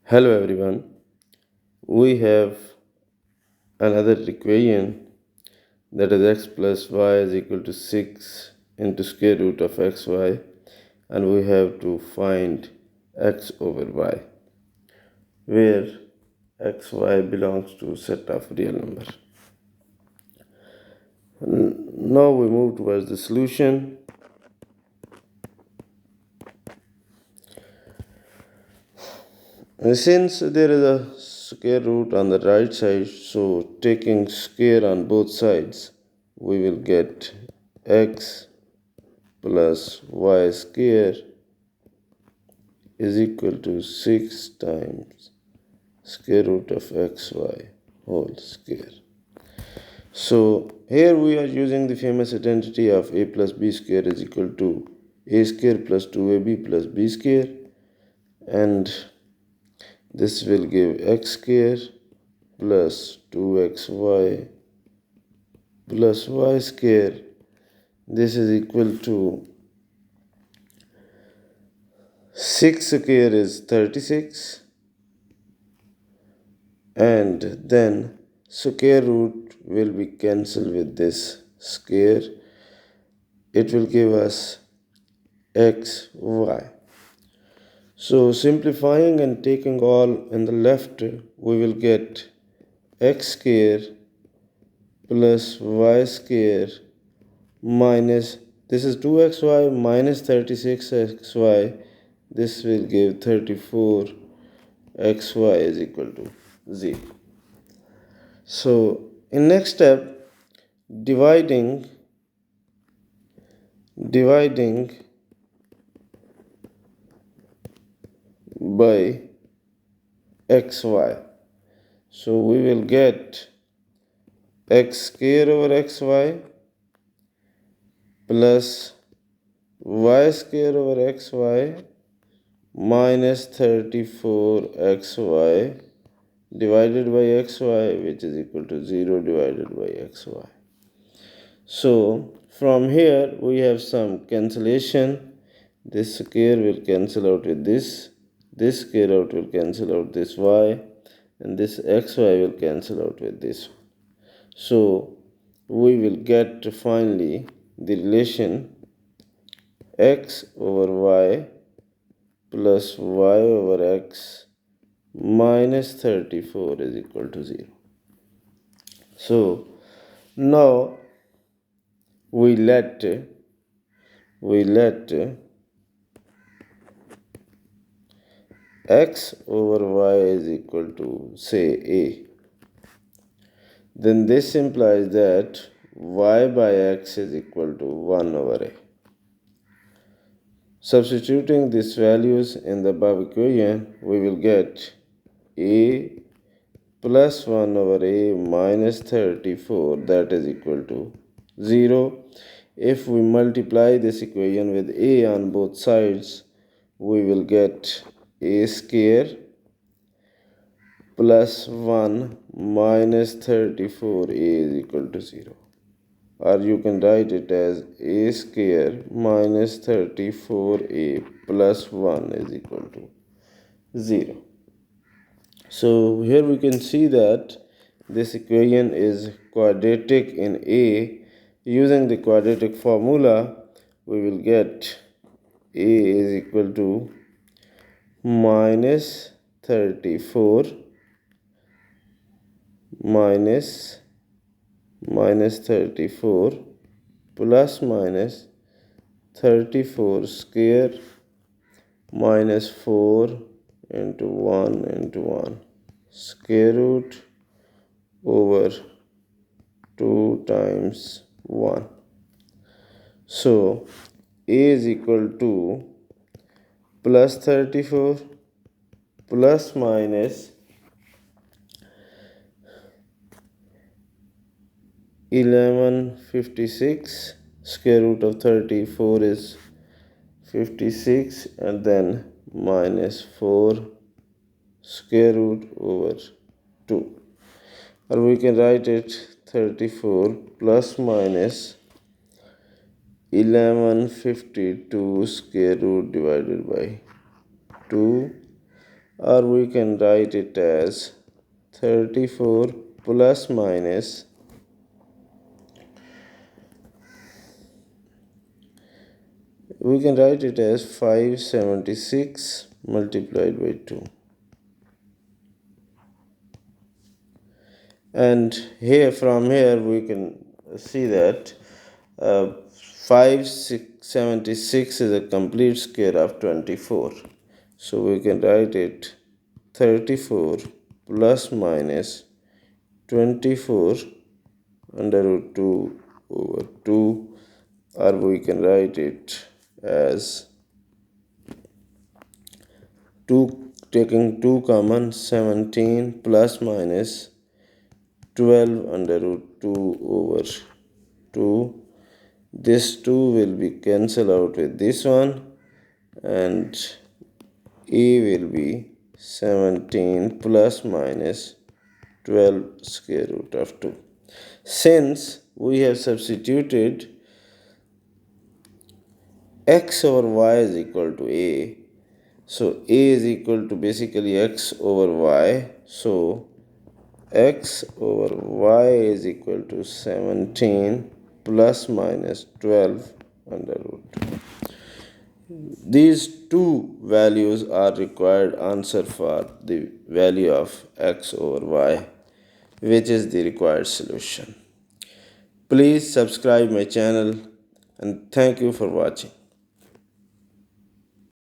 Hello everyone. We have another equation that is x plus y is equal to 6 into square root of xy, and we have to find x over y where xy belongs to set of real number. Now we move towards the solution. Since there is a square root on the right side, so taking square on both sides, we will get x plus y square is equal to 6 times square root of xy whole square. So here we are using the famous identity of a plus b square is equal to a square plus 2ab plus b square, and this will give x square plus 2xy plus y square. This is equal to 6 square is 36, and then square root will be cancelled with this square. It will give us x, y. So simplifying and taking all in the left, we will get x square plus y square minus, this is 2xy minus 36xy. This will give 34xy is equal to 0. So in next step, dividing by xy. So we will get x square over xy plus y square over xy minus 34xy divided by xy, which is equal to 0 divided by xy. So from here we have some cancellation. This square will cancel out with this square out will cancel out this y, and this xy will cancel out with this. So we will get finally the relation x over y plus y over x minus 34 is equal to 0. So now we let x over y is equal to, say, a. Then this implies that y by x is equal to 1 over a. Substituting these values in the above equation, we will get a plus 1 over a minus 34, that is equal to 0. If we multiply this equation with a on both sides, we will get a square plus 1 minus 34a is equal to 0. Or you can write it as a square minus 34a plus 1 is equal to 0. So here we can see that this equation is quadratic in A. Using the quadratic formula, we will get A is equal to minus 34 minus 34 plus minus 34 square minus 4 into 1 into 1 square root over 2 times 1. So a is equal to plus 34 plus minus 1156. Square root of 34 is 56, and then minus 4 square root over 2. Or we can write it 34 plus minus 1152 square root divided by 2 or we can write it as 34 plus minus we can write it as 576 multiplied by 2. And here from here we can see that 576 is a complete square of 24. So we can write it 34 plus minus 24 under root 2 over 2, or we can write it as 2 taking 2 common, 17 plus minus 12 under root 2 over 2. This 2 will be cancelled out with this one, and a will be 17 plus minus 12 square root of 2. Since we have substituted x over y is equal to a, so a is equal to basically x over y, so x over y is equal to 17 plus minus 12 under root 2. These two values are required answer for the value of x over y, which is the required solution. Please subscribe my channel and thank you for watching.